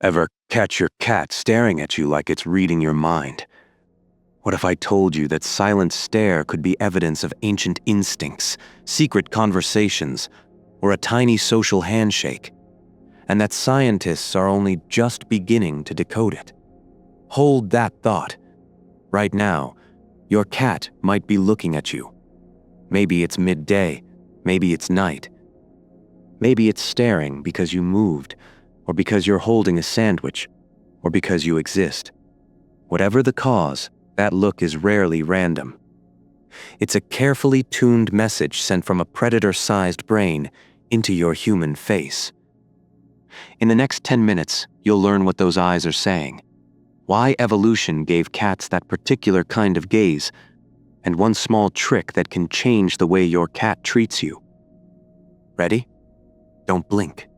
Ever catch your cat staring at you like it's reading your mind? What if I told you that silent stare could be evidence of ancient instincts, secret conversations, or a tiny social handshake, and that scientists are only just beginning to decode it? Hold that thought. Right now, your cat might be looking at you. Maybe it's midday, maybe it's night. Maybe it's staring because you moved, or because you're holding a sandwich, or because you exist. Whatever the cause, that look is rarely random. It's a carefully tuned message sent from a predator-sized brain into your human face. In the next 10 minutes, you'll learn what those eyes are saying, why evolution gave cats that particular kind of gaze, and one small trick that can change the way your cat treats you. Ready? Don't blink.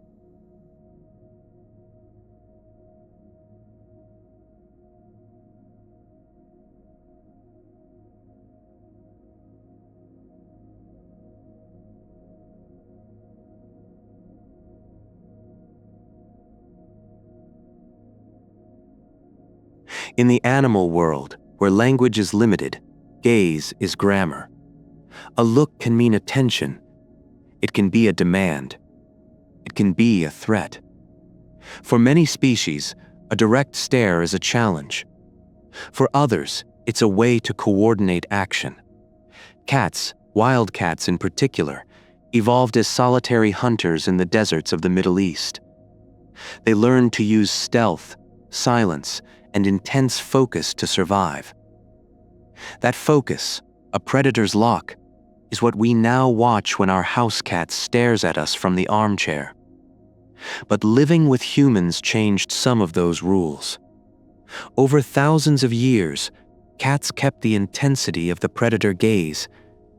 In the animal world, where language is limited, gaze is grammar. A look can mean attention. It can be a demand. It can be a threat. For many species, a direct stare is a challenge. For others, it's a way to coordinate action. Cats, wild cats in particular, evolved as solitary hunters in the deserts of the Middle East. They learned to use stealth, silence, and intense focus to survive. That focus, a predator's lock, is what we now watch when our house cat stares at us from the armchair. But living with humans changed some of those rules. Over thousands of years, cats kept the intensity of the predator gaze,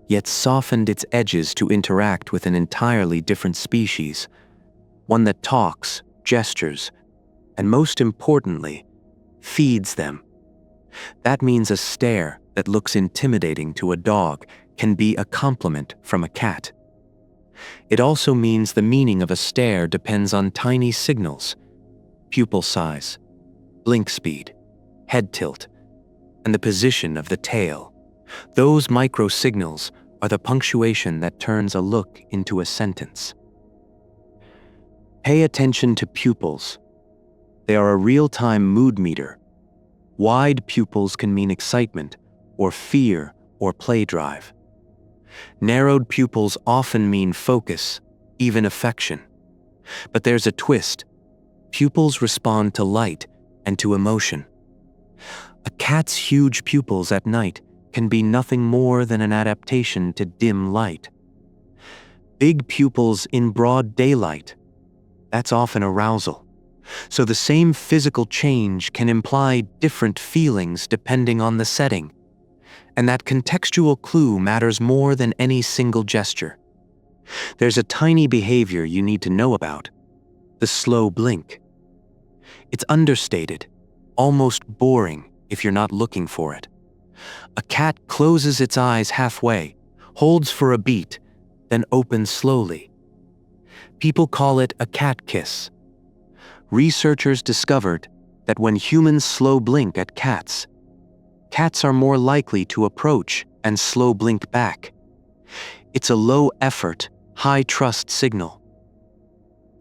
yet softened its edges to interact with an entirely different species, one that talks, gestures, and most importantly, feeds them. That means a stare that looks intimidating to a dog can be a compliment from a cat. It also means the meaning of a stare depends on tiny signals: pupil size, blink speed, head tilt, and the position of the tail. Those micro signals are the punctuation that turns a look into a sentence. Pay attention to pupils. They are a real-time mood meter. Wide pupils can mean excitement, or fear, or play drive. Narrowed pupils often mean focus, even affection. But there's a twist. Pupils respond to light and to emotion. A cat's huge pupils at night can be nothing more than an adaptation to dim light. Big pupils in broad daylight, that's often arousal. So the same physical change can imply different feelings depending on the setting. And that contextual clue matters more than any single gesture. There's a tiny behavior you need to know about: the slow blink. It's understated, almost boring if you're not looking for it. A cat closes its eyes halfway, holds for a beat, then opens slowly. People call it a cat kiss. Researchers discovered that when humans slow blink at cats, cats are more likely to approach and slow blink back. It's a low-effort, high-trust signal.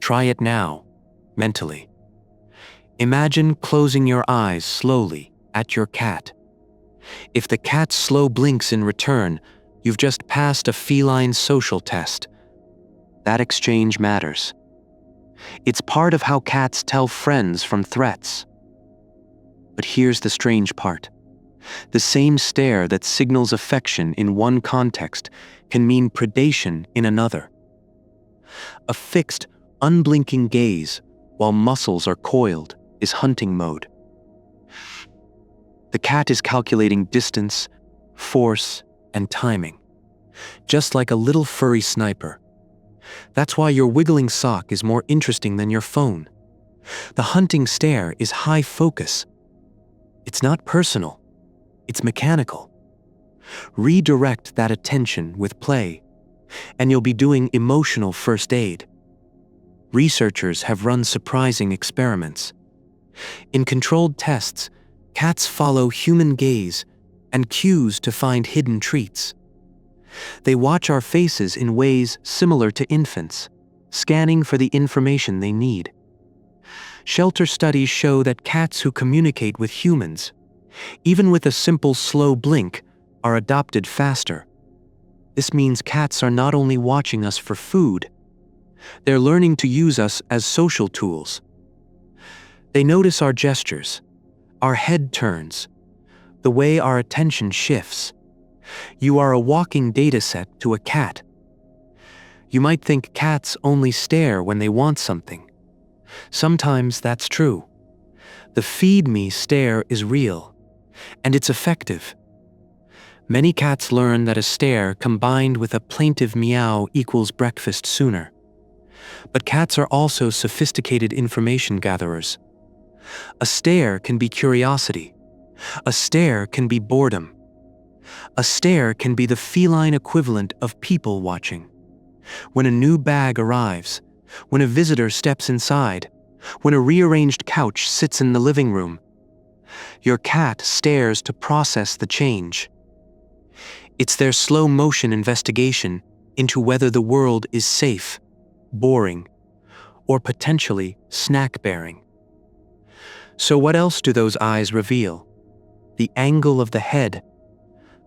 Try it now, mentally. Imagine closing your eyes slowly at your cat. If the cat slow blinks in return, you've just passed a feline social test. That exchange matters. It's part of how cats tell friends from threats. But here's the strange part. The same stare that signals affection in one context can mean predation in another. A fixed, unblinking gaze, while muscles are coiled, is hunting mode. The cat is calculating distance, force, and timing, just like a little furry sniper. That's why your wiggling sock is more interesting than your phone. The hunting stare is high focus. It's not personal. It's mechanical. Redirect that attention with play, and you'll be doing emotional first aid. Researchers have run surprising experiments. In controlled tests, cats follow human gaze and cues to find hidden treats. They watch our faces in ways similar to infants, scanning for the information they need. Shelter studies show that cats who communicate with humans, even with a simple slow blink, are adopted faster. This means cats are not only watching us for food, they're learning to use us as social tools. They notice our gestures, our head turns, the way our attention shifts. You are a walking dataset to a cat. You might think cats only stare when they want something. Sometimes that's true. The feed me stare is real, and it's effective. Many cats learn that a stare combined with a plaintive meow equals breakfast sooner. But cats are also sophisticated information gatherers. A stare can be curiosity. A stare can be boredom. A stare can be the feline equivalent of people watching. When a new bag arrives, when a visitor steps inside, when a rearranged couch sits in the living room, your cat stares to process the change. It's their slow-motion investigation into whether the world is safe, boring, or potentially snack-bearing. So what else do those eyes reveal? The angle of the head,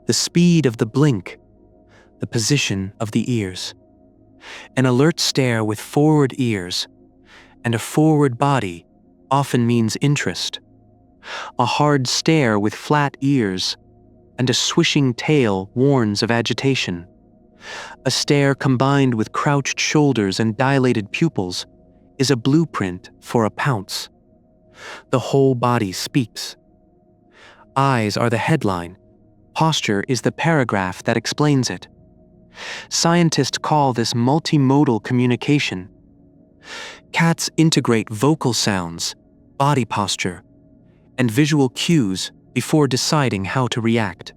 the speed of the blink, the position of the ears. An alert stare with forward ears and a forward body often means interest. A hard stare with flat ears and a swishing tail warns of agitation. A stare combined with crouched shoulders and dilated pupils is a blueprint for a pounce. The whole body speaks. Eyes are the headline. Posture is the paragraph that explains it. Scientists call this multimodal communication. Cats integrate vocal sounds, body posture, and visual cues before deciding how to react.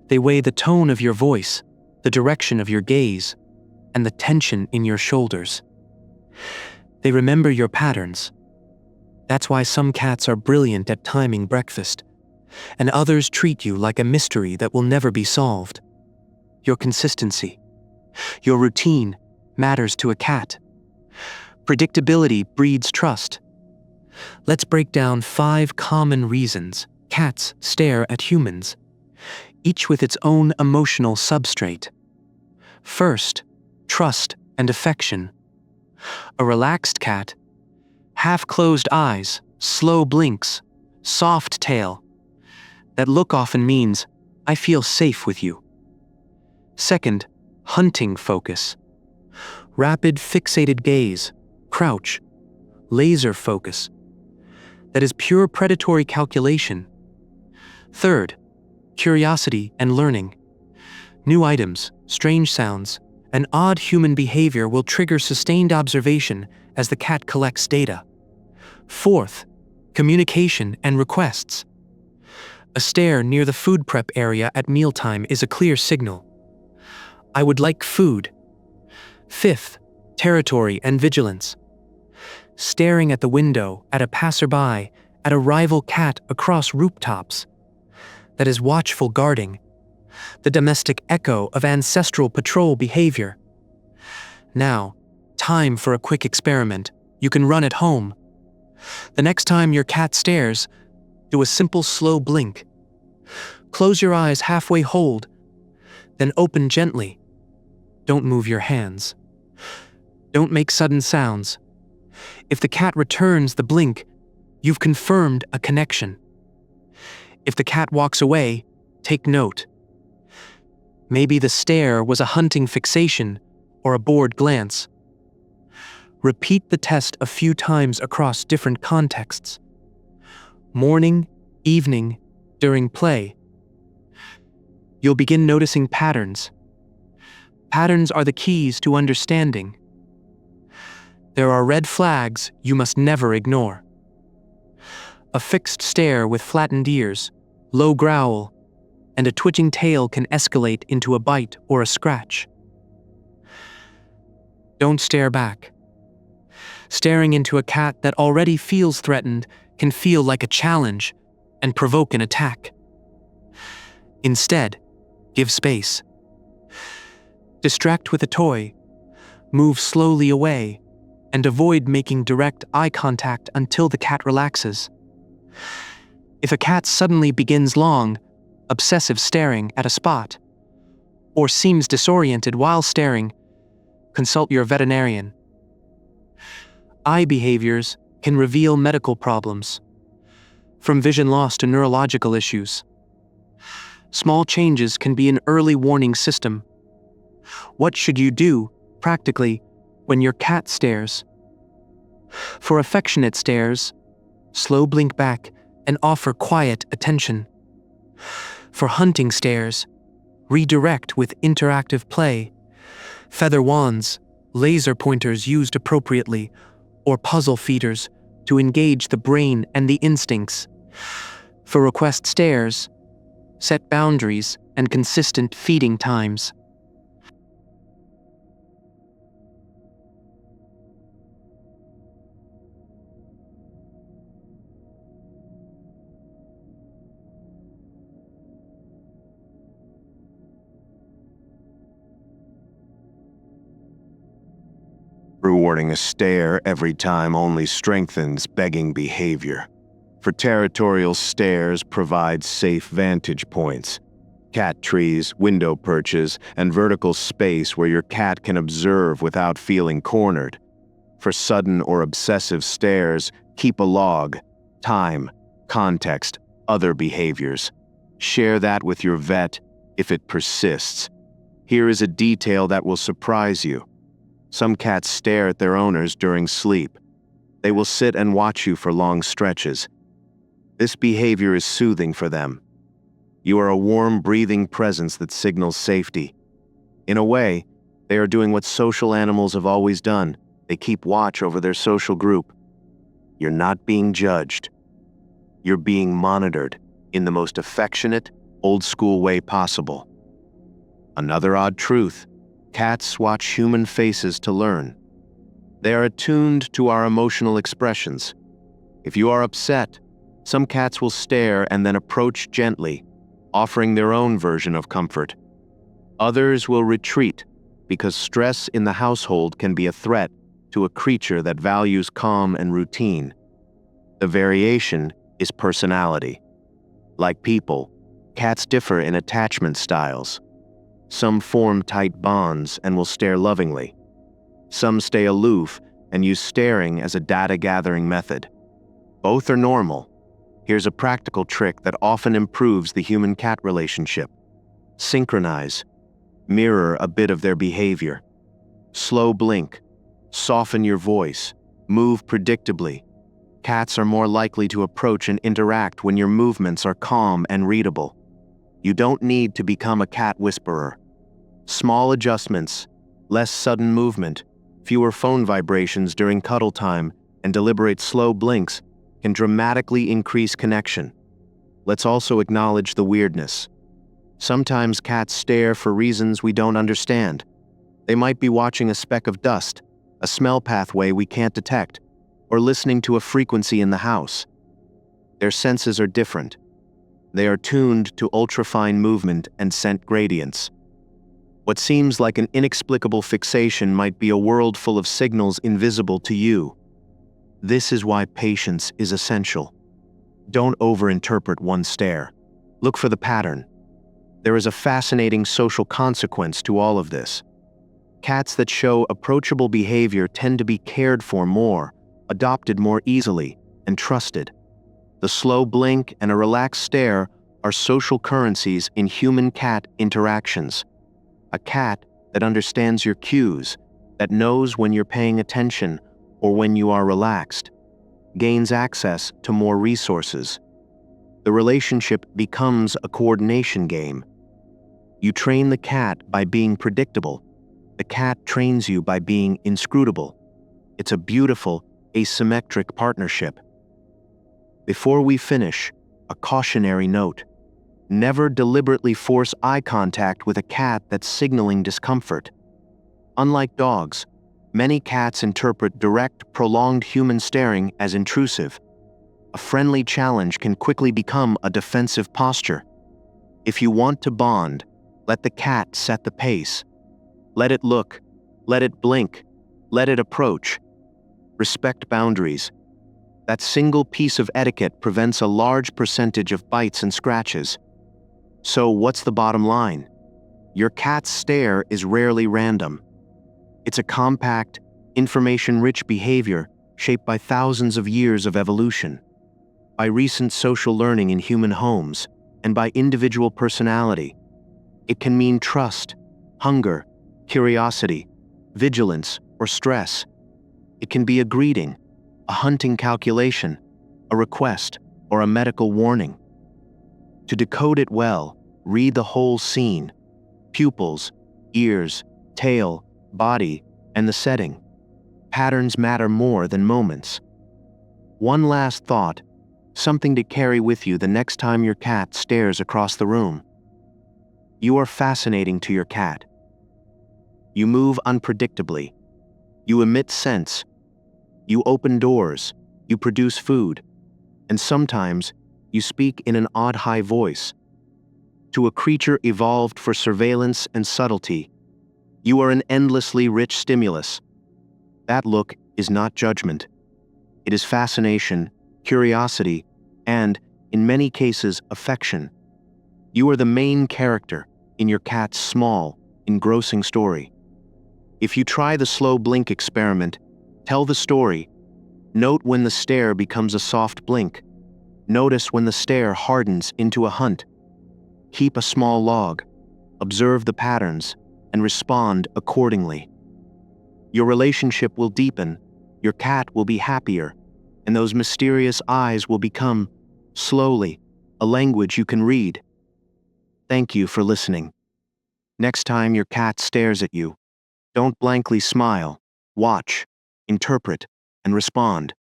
They weigh the tone of your voice, the direction of your gaze, and the tension in your shoulders. They remember your patterns. That's why some cats are brilliant at timing breakfast, and others treat you like a mystery that will never be solved. Your consistency, your routine matters to a cat. Predictability breeds trust. Let's break down 5 common reasons cats stare at humans, each with its own emotional substrate. First, trust and affection. A relaxed cat, half-closed eyes, slow blinks, soft tail. That look often means, I feel safe with you. Second, hunting focus. Rapid fixated gaze, crouch, laser focus. That is pure predatory calculation. Third, curiosity and learning. New items, strange sounds, and odd human behavior will trigger sustained observation as the cat collects data. Fourth, communication and requests. A stare near the food prep area at mealtime is a clear signal. I would like food. Fifth, territory and vigilance. Staring at the window, at a passerby, at a rival cat across rooftops. That is watchful guarding, the domestic echo of ancestral patrol behavior. Now, time for a quick experiment. You can run at home. The next time your cat stares, do a simple slow blink. Close your eyes halfway hold, then open gently. Don't move your hands. Don't make sudden sounds. If the cat returns the blink, you've confirmed a connection. If the cat walks away, take note. Maybe the stare was a hunting fixation or a bored glance. Repeat the test a few times across different contexts. Morning, evening, during play. You'll begin noticing patterns. Patterns are the keys to understanding. There are red flags you must never ignore. A fixed stare with flattened ears, low growl, and a twitching tail can escalate into a bite or a scratch. Don't stare back. Staring into a cat that already feels threatened can feel like a challenge and provoke an attack. Instead, give space. Distract with a toy, move slowly away, and avoid making direct eye contact until the cat relaxes. If a cat suddenly begins long, obsessive staring at a spot, or seems disoriented while staring, consult your veterinarian. Eye behaviors can reveal medical problems, from vision loss to neurological issues. Small changes can be an early warning system. What should you do, practically, when your cat stares? For affectionate stares, slow blink back and offer quiet attention. For hunting stares, redirect with interactive play, feather wands, laser pointers used appropriately, or puzzle feeders to engage the brain and the instincts. For request stares, set boundaries and consistent feeding times. Rewarding a stare every time only strengthens begging behavior. For territorial stares provide safe vantage points. Cat trees, window perches, and vertical space where your cat can observe without feeling cornered. For sudden or obsessive stares, keep a log, time, context, other behaviors. Share that with your vet if it persists. Here is a detail that will surprise you. Some cats stare at their owners during sleep. They will sit and watch you for long stretches. This behavior is soothing for them. You are a warm, breathing presence that signals safety. In a way, they are doing what social animals have always done. They keep watch over their social group. You're not being judged. You're being monitored in the most affectionate, old-school way possible. Another odd truth: cats watch human faces to learn. They are attuned to our emotional expressions. If you are upset, some cats will stare and then approach gently, offering their own version of comfort. Others will retreat because stress in the household can be a threat to a creature that values calm and routine. The variation is personality. Like people, cats differ in attachment styles. Some form tight bonds and will stare lovingly. Some stay aloof and use staring as a data-gathering method. Both are normal. Here's a practical trick that often improves the human-cat relationship. Synchronize. Mirror a bit of their behavior. Slow blink. Soften your voice. Move predictably. Cats are more likely to approach and interact when your movements are calm and readable. You don't need to become a cat whisperer. Small adjustments, less sudden movement, fewer phone vibrations during cuddle time, and deliberate slow blinks can dramatically increase connection. Let's also acknowledge the weirdness. Sometimes cats stare for reasons we don't understand. They might be watching a speck of dust, a smell pathway we can't detect, or listening to a frequency in the house. Their senses are different. They are tuned to ultrafine movement and scent gradients. What seems like an inexplicable fixation might be a world full of signals invisible to you. This is why patience is essential. Don't overinterpret one stare. Look for the pattern. There is a fascinating social consequence to all of this. Cats that show approachable behavior tend to be cared for more, adopted more easily, and trusted. The slow blink and a relaxed stare are social currencies in human-cat interactions. A cat that understands your cues, that knows when you're paying attention or when you are relaxed, gains access to more resources. The relationship becomes a coordination game. You train the cat by being predictable. The cat trains you by being inscrutable. It's a beautiful, asymmetric partnership. Before we finish, a cautionary note. Never deliberately force eye contact with a cat that's signaling discomfort. Unlike dogs, Many cats interpret direct, prolonged human staring as intrusive. A friendly challenge can quickly become a defensive posture. If you want to bond, let the cat set the pace. Let it look, let it blink, let it approach. Respect boundaries. That single piece of etiquette prevents a large percentage of bites and scratches. So what's the bottom line? Your cat's stare is rarely random. It's a compact, information-rich behavior shaped by thousands of years of evolution, by recent social learning in human homes, and by individual personality. It can mean trust, hunger, curiosity, vigilance, or stress. It can be a greeting, a hunting calculation, a request, or a medical warning. To decode it well, read the whole scene: pupils, ears, tail, body, and the setting. Patterns matter more than moments. One last thought, something to carry with you the next time your cat stares across the room. You are fascinating to your cat. You move unpredictably. You emit scents. You open doors. You produce food. And sometimes, you speak in an odd high voice. To a creature evolved for surveillance and subtlety, you are an endlessly rich stimulus. That look is not judgment. It is fascination, curiosity, and, in many cases, affection. You are the main character in your cat's small, engrossing story. If you try the slow blink experiment, tell the story. Note when the stare becomes a soft blink. Notice when the stare hardens into a hunt. Keep a small log. Observe the patterns and respond accordingly. Your relationship will deepen, your cat will be happier, and those mysterious eyes will become, slowly, a language you can read. Thank you for listening. Next time your cat stares at you, don't blankly smile. Watch, interpret, and respond.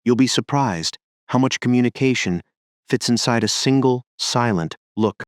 You'll be surprised how much communication fits inside a single, silent look.